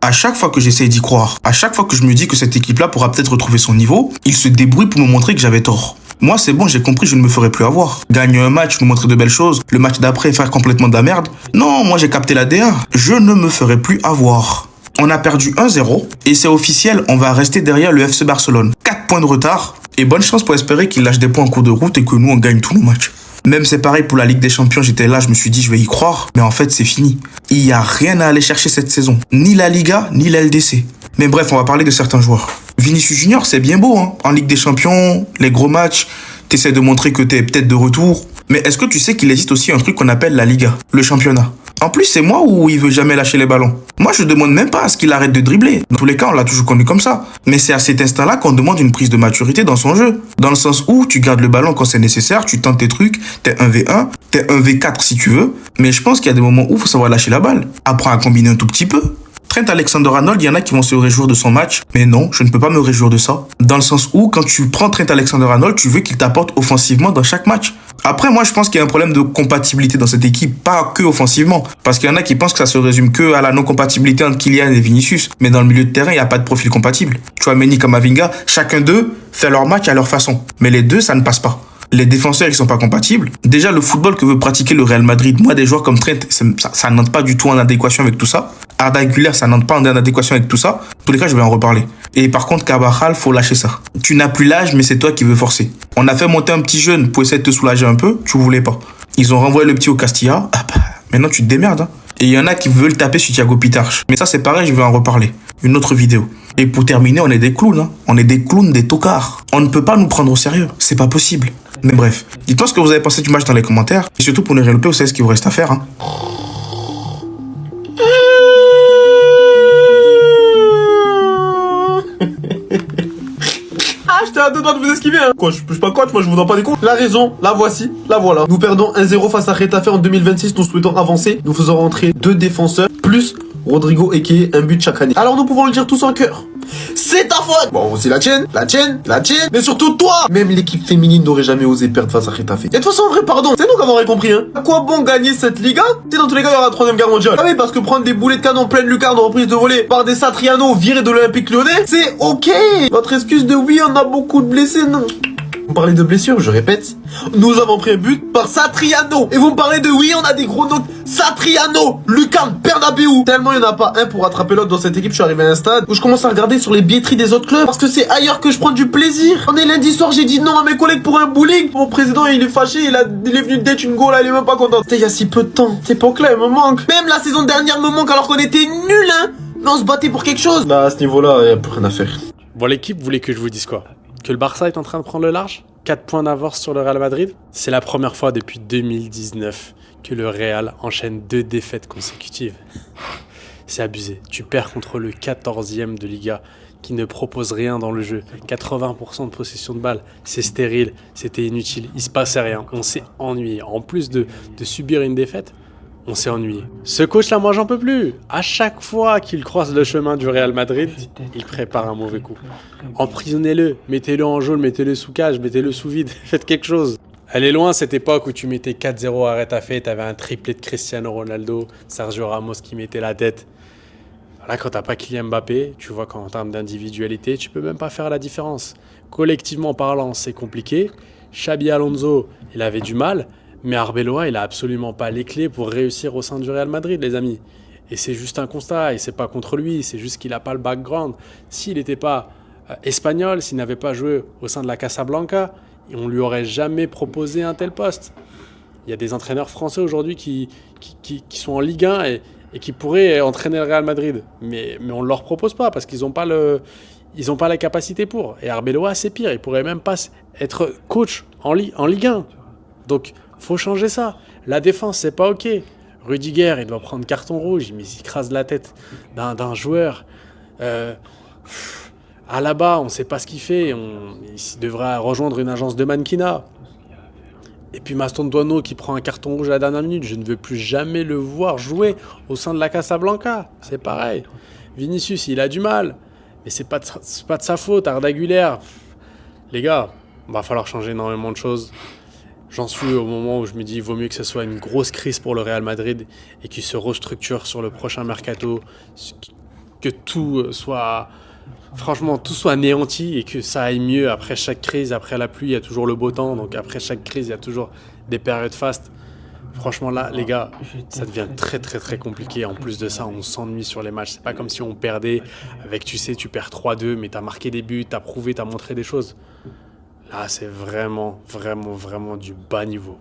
À chaque fois que j'essaye d'y croire, à chaque fois que je me dis que cette équipe-là pourra peut-être retrouver son niveau, ils se débrouillent pour me montrer que j'avais tort. Moi, c'est bon, j'ai compris, je ne me ferai plus avoir. Gagner un match, nous montrer de belles choses, le match d'après, faire complètement de la merde. Non, moi j'ai capté la DA. Je ne me ferai plus avoir. On a perdu 1-0 et c'est officiel, on va rester derrière le FC Barcelone. 4 points de retard et bonne chance pour espérer qu'il lâche des points en cours de route et que nous on gagne tous nos matchs. Même c'est pareil pour la Ligue des Champions, j'étais là, je me suis dit je vais y croire, mais en fait c'est fini. Il n'y a rien à aller chercher cette saison, ni la Liga, ni la LDC. Mais bref, on va parler de certains joueurs. Vinicius Junior, c'est bien beau, hein. En Ligue des Champions, les gros matchs, t'essaies de montrer que t'es peut-être de retour. Mais est-ce que tu sais qu'il existe aussi un truc qu'on appelle la Liga, le championnat? En plus, c'est moi où il veut jamais lâcher les ballons. Moi, je demande même pas à ce qu'il arrête de dribbler. Dans tous les cas, on l'a toujours connu comme ça. Mais c'est à cet instant-là qu'on demande une prise de maturité dans son jeu. Dans le sens où tu gardes le ballon quand c'est nécessaire, tu tentes tes trucs, t'es 1v1, t'es 1v4 si tu veux. Mais je pense qu'il y a des moments où il faut savoir lâcher la balle. Apprends à combiner un tout petit peu. Trent Alexander-Arnold, il y en a qui vont se réjouir de son match, mais non, je ne peux pas me réjouir de ça. Dans le sens où, quand tu prends Trent Alexander-Arnold, tu veux qu'il t'apporte offensivement dans chaque match. Après, moi, je pense qu'il y a un problème de compatibilité dans cette équipe, pas que offensivement. Parce qu'il y en a qui pensent que ça se résume que à la non-compatibilité entre Kylian et Vinicius. Mais dans le milieu de terrain, il n'y a pas de profil compatible. Tu vois, Mendy comme Mavinga, chacun d'eux fait leur match à leur façon. Mais les deux, ça ne passe pas. Les défenseurs, ils sont pas compatibles. Déjà, le football que veut pratiquer le Real Madrid, moi, des joueurs comme Trent, ça n'entre pas du tout en adéquation avec tout ça. Arda Güler, ça n'entre pas en adéquation avec tout ça. En tous les cas, je vais en reparler. Et par contre, Carvajal, faut lâcher ça. Tu n'as plus l'âge, mais c'est toi qui veux forcer. On a fait monter un petit jeune pour essayer de te soulager un peu, tu voulais pas. Ils ont renvoyé le petit au Castilla. Ah bah, maintenant tu te démerdes, hein. Et il y en a qui veulent taper sur Thiago Pitarch. Mais ça, c'est pareil, je vais en reparler. Une autre vidéo. Et pour terminer, on est des clowns, hein. On est des clowns, des tocards. On ne peut pas nous prendre au sérieux. C'est pas possible. Mais bref, dites-moi ce que vous avez pensé du match dans les commentaires. Et surtout pour ne rien louper, vous savez ce qu'il vous reste à faire, hein. Ah, j'étais à deux doigts de vous esquiver, hein. Quoi, je suis pas coach, moi je vous donne pas des comptes. La raison, la voici, la voilà. Nous perdons 1-0 face à Retafe en 2026, nous souhaitons avancer. Nous faisons rentrer 2 défenseurs, plus Rodrigo Eke, un but chaque année. Alors nous pouvons le dire tous en cœur. C'est ta faute. Bon, c'est la tienne, mais surtout toi. Même l'équipe féminine n'aurait jamais osé perdre face à Retafe. Et de toute façon, en vrai, pardon, c'est nous qui avons compris, hein. À quoi bon gagner cette Liga? Dans tous les cas, il y aura la 3ème guerre mondiale. Ah oui, parce que prendre des boulets de canon pleine lucarne en reprise de volée par des Satriano virés de l'Olympique Lyonnais, c'est ok. Votre excuse de oui, on a beaucoup de blessés, non. Vous parlez de blessures, je répète. Nous avons pris un but par Satriano. Et vous me parlez de oui, on a des gros noms. Satriano, Lucan, Bernabéu. Tellement il n'y en a pas un pour rattraper l'autre dans cette équipe. Je suis arrivé à un stade où je commence à regarder sur les billetteries des autres clubs. Parce que c'est ailleurs que je prends du plaisir. On est lundi soir, j'ai dit non à mes collègues pour un bowling. Mon président, il est fâché. Il est venu date une go là, il est même pas content. C'était il y a si peu de temps. Cette époque-là, elle me manque. Même la saison dernière me manque alors qu'on était nuls, hein. Mais on se battait pour quelque chose. Bah, à ce niveau-là, il n'y a plus rien à faire. Bon, l'équipe voulait que je vous dise quoi? Que le Barça est en train de prendre le large? 4 points d'avance sur le Real Madrid? C'est la première fois depuis 2019 que le Real enchaîne 2 défaites consécutives. C'est abusé. Tu perds contre le 14e de Liga qui ne propose rien dans le jeu. 80% de possession de balle. C'est stérile, c'était inutile, il se passait rien. On s'est ennuyé. En plus de subir une défaite, on s'est ennuyé. Ce coach-là, moi, j'en peux plus. À chaque fois qu'il croise le chemin du Real Madrid, il prépare un mauvais coup. Emprisonnez-le, mettez-le en jaune, mettez-le sous cage, mettez-le sous vide, faites quelque chose. Elle est loin cette époque où tu mettais 4-0 à Retafe, t'avais un triplé de Cristiano Ronaldo, Sergio Ramos qui mettait la tête. Là, quand t'as pas Kylian Mbappé, tu vois qu'en termes d'individualité, tu peux même pas faire la différence. Collectivement parlant, c'est compliqué. Xabi Alonso, il avait du mal. Mais Arbeloa, il a absolument pas les clés pour réussir au sein du Real Madrid, les amis. Et c'est juste un constat, et c'est pas contre lui, c'est juste qu'il a pas le background. S'il n'était pas espagnol, s'il n'avait pas joué au sein de la Casablanca, on lui aurait jamais proposé un tel poste. Il y a des entraîneurs français aujourd'hui qui sont en Ligue 1 et qui pourraient entraîner le Real Madrid. Mais on ne leur propose pas parce qu'ils n'ont pas la capacité pour. Et Arbeloa, c'est pire, il pourrait même pas être coach en Ligue 1. Donc, faut changer ça. La défense, c'est pas ok. Rudiger, il doit prendre carton rouge, mais il crase la tête d'un joueur. Alaba, on sait pas ce qu'il fait. Il devrait rejoindre une agence de mannequinat. Et puis Mastantuono qui prend un carton rouge à la dernière minute. Je ne veux plus jamais le voir jouer au sein de la Casablanca. C'est pareil. Vinicius, il a du mal. Mais c'est pas de sa faute. Arda Güler. Les gars, il va falloir changer énormément de choses. J'en suis au moment où je me dis qu'il vaut mieux que ce soit une grosse crise pour le Real Madrid et qu'il se restructure sur le prochain mercato, que tout soit... Franchement, tout soit anéanti et que ça aille mieux après chaque crise, après la pluie, il y a toujours le beau temps, donc après chaque crise, il y a toujours des périodes fastes. Franchement, là, les gars, ça devient très très très compliqué. En plus de ça, on s'ennuie sur les matchs. C'est pas comme si on perdait avec, tu sais, tu perds 3-2, mais t'as marqué des buts, t'as prouvé, t'as montré des choses. Là, c'est vraiment, vraiment, vraiment du bas niveau.